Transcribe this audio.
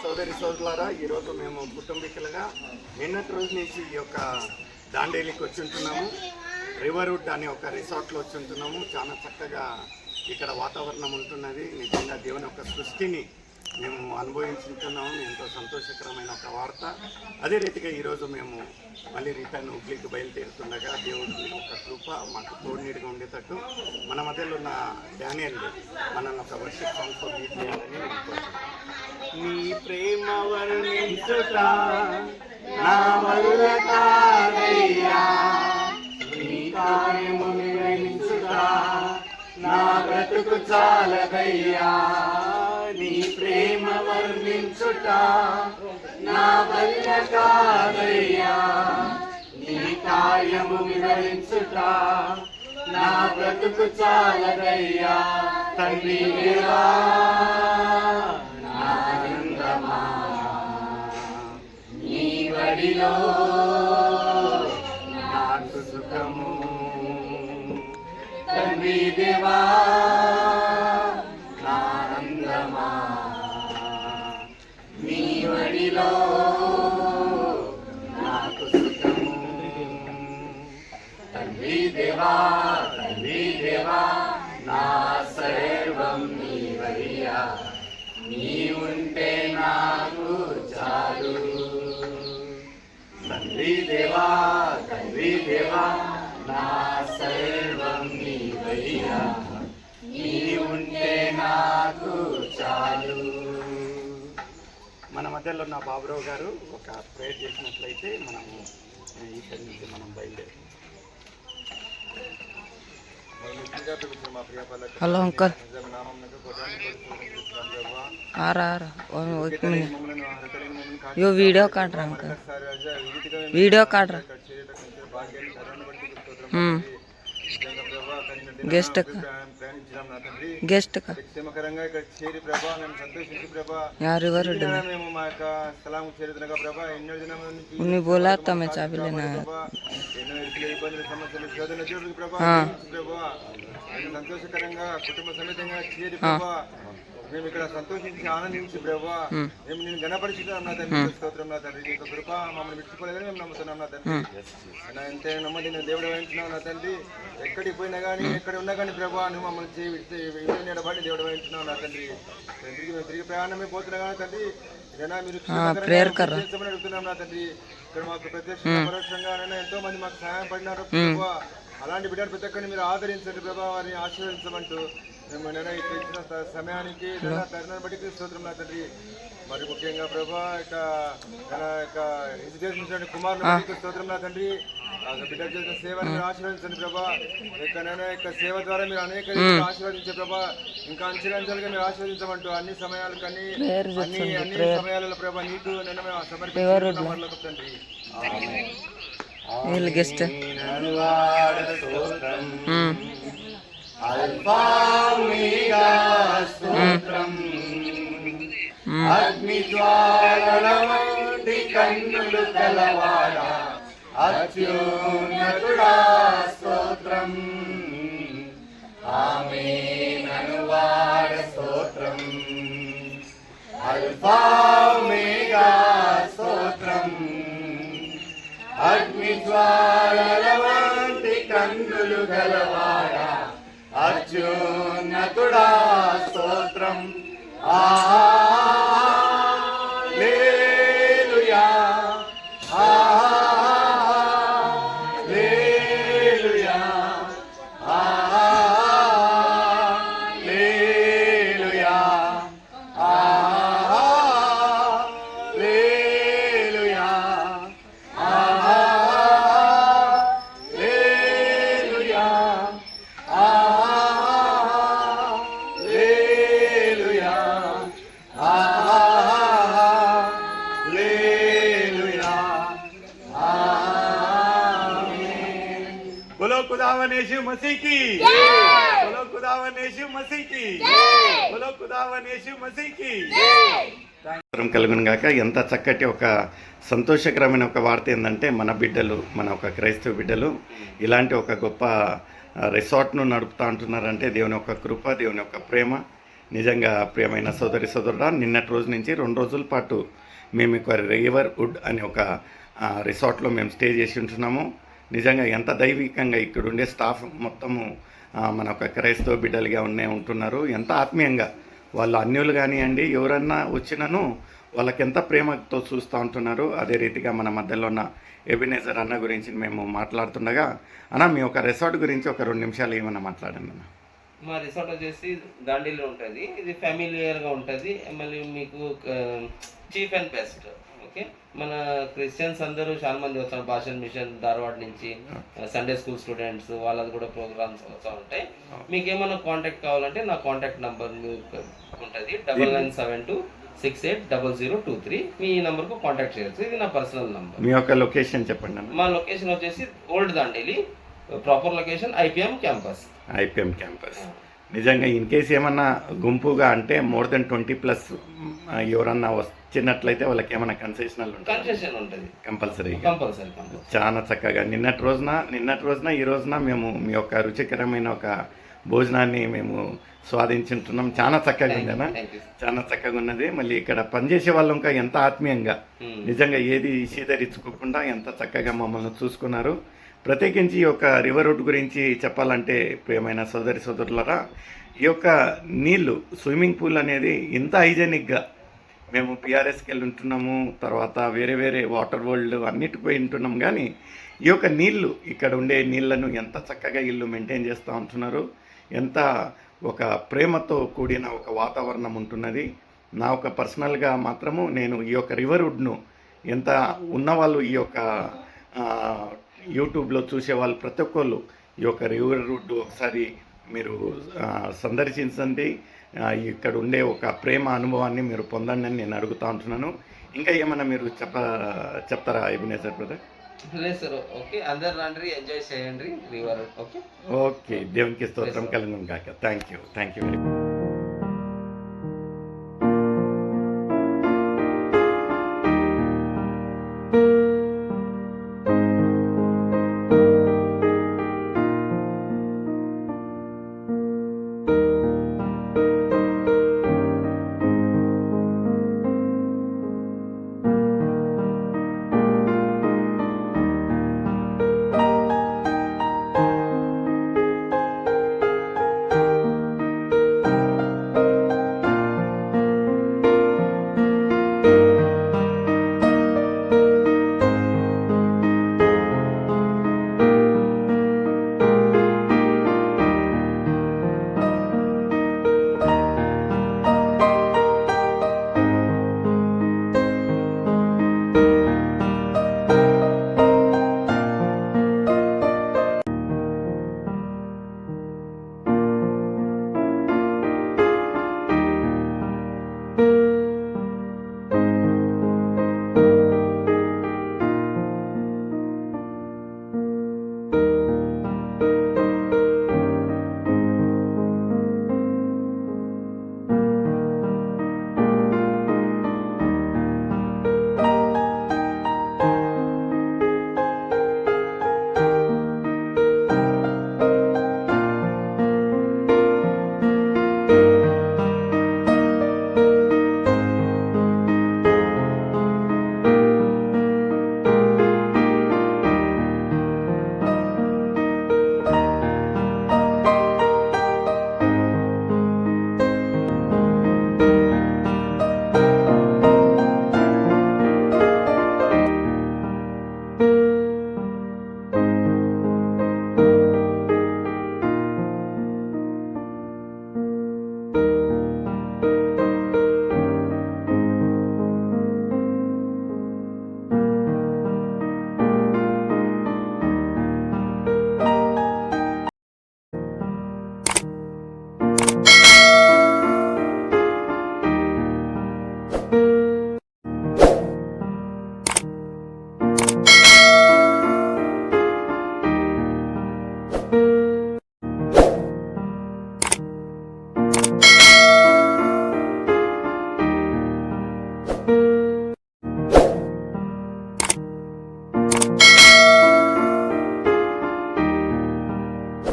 సోదరి సోదరులారా, ఈరోజు మేము కుటుంబీకులుగా నిన్నటి రోజు నుంచి ఈ యొక్క దాండేలికి వచ్చి ఉంటున్నాము. రివర్వుడ్ అనే ఒక రిసార్ట్లో వచ్చి ఉంటున్నాము. చాలా చక్కగా ఇక్కడ వాతావరణం ఉంటున్నది. నిజంగా దేవుని యొక్క సృష్టిని మేము అనుభవించుకుంటున్నాము. ఎంతో సంతోషకరమైన ఒక వార్త. అదే రీతిగా ఈరోజు మేము మళ్ళీ రిటర్న్ హుబ్లీకి బయలుదేరుతుండగా దేవుడి ఒక కృప మాకు తోడునీడుగా ఉండేటట్టు మన మధ్యలో ఉన్న డానియల్ మనల్ని ఒక వర్షిప్ సాంగ్తో లీడ్ చేయాలని నీ ప్రేమ వర్ణించుట నా వల్ల కాదయ్యా, నీ కార్యము వివరించుట నా బ్రతుకు చాలదయ్యా. నీ ప్రేమ వర్ణించుట నా వల్ల కాదయ్యా, నీ కార్యము వివరించుట నా బ్రతుకు చాలదయ్యా. తండ్రి దేవా ఆనందమా, నీ బడిలో నాకు సుఖము. తండ్రి దేవా ఆనందమా, నీ బడిలో నాకు సుఖము. తండ్రి దేవా నా సర్వం నీవయ్యా, నీ ఉంటే నాకు చాలు. తండ్రి దేవా నా సర్వం నీవయ్యా, నీ ఉంటే నాకు చాలు. మన మధ్యలో ఉన్న బాబురావు గారు ఒక ప్రేయర్ చేసినట్లయితే మనము ఇక్కడి నుంచి మనం బయలుదేరి. హలో అంకల్, यो वीडियो काट रहा अंकल, वीडियो काट रहा. गेस्ट का క్షేమకరంగా ఇక్కడ చేరి ప్రభా మేము సంతోషించి ప్రభా यार रिवर మేము మా యొక్క స్థలం చేరుతున్నగా ప్రభా ఎన్నో దినం నుంచి उन्हें बोला था मैं चाबी लेना है. ఎన్నో ఇబ్బందులు సమస్యలు శోధన చూడు ప్రభా ప్రభా మేము సంతోషకరంగా కుటుంబ సమేతంగా చేరి ప్రభా మేము ఇక్కడ సంతోషించి ఆనందించి ప్రభా మేము నేను గణపరిచున్నాం నా తండ్రి. స్తోత్రం నా తండ్రి, నీ యొక్క కృప మమ్మల్ని విడిచిపోలేదని మేము నమ్ముతున్నాం నా తండ్రి. నా ఎంత నమ్మది నేను దేవుడు వహించినావు నా తండ్రి. ఎక్కడికి పోయినా కానీ ఎక్కడ ఉన్నా కానీ ప్రభా నువ్వు మమ్మల్ని నిలబడి దేవుడు వహించినావు నా తండ్రి. మేము తిరిగి ప్రయాణమే పోతున్నా కానీ తండ్రి ఇదైనా మీరు అడుగుతున్నాం నా తండ్రి. ఇక్కడ మాకు ప్రత్యక్షంగా పరోక్షంగా ఎంతో మంది మాకు సహాయం పడినారు ప్రభా. అలాంటి బిడ్డలు ప్రతి ఒక్కరిని మీరు ఆదరించండి ప్రభా, వారిని ఆశీర్వదించమంటూ మేము ఇక్కడ ఇచ్చిన సమయానికి తరుణాన్ని బట్టి స్తోత్రం నా తండ్రి. మరి ముఖ్యంగా ప్రభా ఎడ్యుకేషన్ కుమారుని స్తోత్రం నా తండ్రి. బిడ్డ చేసిన సేవను మీరు ఆశీర్వదించండి ప్రభా. యొక్క సేవ ద్వారా మీరు అనేక ఆశీర్వదించే ప్రభా. ఇంకా అంచెలంచెలుగా మీరు ఆశీర్వదించమంటూ అన్ని సమయాలకు అన్ని సమయాలలో ప్రభా నీకు నేను మేము సమర్పించుకుంటున్నాం తండ్రి. गेस्ट అగ్నిజ్వాలవంటి కన్నులు కలవాడ అత్యున్నతుడా స్తోత్రం. ఆమేననువాడ స్తోత్రం. అల్ఫా ఒమేగా స్తోత్రం. అగ్నిజ్వాలల వంటి కన్నులు గలవాడ అత్యున్నతుడా స్తోత్రం. హల్లెలూయా, హల్లెలూయా, హల్లెలూయా, హల్లెలూయా, హల్లెలూయా, హల్లెలూయా, హల్లెలూయా. ఆమేన్. बोलो खुदावन यीशु मसीह की, बोलो खुदावन यीशु मसीह की, बोलो खुदावन यीशु मसीह की. కలుగును గాక. ఎంత చక్కటి ఒక సంతోషకరమైన ఒక వార్త ఏంటంటే మన బిడ్డలు, మన ఒక క్రైస్తవ బిడ్డలు ఇలాంటి ఒక గొప్ప రిసార్ట్ను నడుపుతూ అంటున్నారంటే దేవుని యొక్క కృప, దేవుని యొక్క ప్రేమ. నిజంగా ప్రియమైన సోదరి సోదరుడా, నిన్నటి రోజు నుంచి 2 రోజుల పాటు మేము ఒక రివర్ వుడ్ అనే ఒక రిసార్ట్లో మేము స్టే చేసి ఉంటున్నాము. నిజంగా ఎంత దైవికంగా ఇక్కడ ఉండే స్టాఫ్ మొత్తము మన ఒక క్రైస్తవ బిడ్డలుగా ఉంటున్నారు. ఎంత ఆత్మీయంగా వాళ్ళు అన్యులు కానివ్వండి, ఎవరన్నా వచ్చినను వాళ్ళకి ఎంత ప్రేమతో చూస్తూ ఉంటున్నారు. అదే రీతిగా మన మధ్యలో ఉన్న ఎబినేజర్ అన్న గురించి మేము మాట్లాడుతుండగా, అన్న మీ ఒక రిసార్ట్ గురించి ఒక 2 నిమిషాలు ఏమన్నా మాట్లాడండి అన్న. మా రిసార్ట్ వచ్చేసి దాండీలో ఉంటుంది. ఇది ఫ్యామిలియర్గా ఉంటుంది. మళ్ళీ మీకు చీప్ అండ్ బెస్ట్. ఓకే, మన క్రిస్టియన్స్ అందరూ చాలా మంది వస్తారు. భాషన్ మిషన్ ధార్వాడ్ నుంచి, సండే స్కూల్ స్టూడెంట్స్ వాళ్ళది కూడా ప్రోగ్రామ్స్ వస్తూ ఉంటాయి. మీకు ఏమైనా కాంటాక్ట్ కావాలంటే నా కాంటాక్ట్ నెంబర్ ఉంటుంది 9972680023. మీ నెంబర్కు కాంటాక్ట్ చేయొచ్చు. ఇది నా పర్సనల్ నెంబర్. మీ యొక్క లొకేషన్ చెప్పండి అన్న. మా లొకేషన్ వచ్చేసి old Dandeli. Proper location IPM campus. నిజంగా ఇన్ కేస్ ఏమన్నా గుంపుగా అంటే మోర్ దెన్ 20+ ఎవరన్నా వచ్చినట్లయితే వాళ్ళకి ఏమైనా కన్సెషన్ ఉంటుంది కంపల్సరీ. చాలా చక్కగా నిన్నటి రోజున ఈ రోజున మేము మీ యొక్క రుచికరమైన ఒక భోజనాన్ని మేము స్వాదించుంటున్నాం. చాలా చక్కగా ఉందన్నా, చాలా చక్కగా ఉన్నది. మళ్ళీ ఇక్కడ పనిచేసే వాళ్ళు ఇంకా ఎంత ఆత్మీయంగా, నిజంగా ఏది సీదరించుకోకుండా ఎంత చక్కగా మమ్మల్ని చూసుకున్నారు. ప్రత్యేకించి ఈ యొక్క రివర్ వుడ్ గురించి చెప్పాలంటే ప్రియమైన సోదరి సోదరులరా, ఈ యొక్క నీళ్లు స్విమ్మింగ్ పూల్ అనేది ఇంత హైజెనిక్గా మేము పిఆర్ఎస్కి వెళ్ళి ఉంటున్నాము, తర్వాత వేరే వేరే వాటర్ వరల్డ్ అన్నిటికి పోయి ఉంటున్నాం. కానీ ఈ యొక్క నీళ్లు ఇక్కడ ఉండే నీళ్లను ఎంత చక్కగా ఇల్లు మెయింటైన్ చేస్తూ ఉంటున్నారు. ఎంత ఒక ప్రేమతో కూడిన ఒక వాతావరణం ఉంటున్నది. నా ఒక పర్సనల్గా మాత్రము నేను ఈ యొక్క రివర్ వుడ్ను ఎంత ఉన్నవాళ్ళు ఈ యొక్క యూట్యూబ్లో చూసే వాళ్ళు ప్రతి ఒక్కళ్ళు ఈ యొక్క రివర్ వుడ్ ఒకసారి మీరు సందర్శించండి. ఇక్కడ ఉండే ఒక ప్రేమ అనుభవాన్ని మీరు పొందండి అని నేను అడుగుతూ ఉంటున్నాను. ఇంకా ఏమైనా మీరు చెప్తారా ఎబినేజర్ బ్రదర్? లేదు సార్, ఓకే, అందరు రండి, ఎంజాయ్ చేయండి రివర్. ఓకే, దేవునికి స్తోత్రం కలుగును గాక. Thank you very much.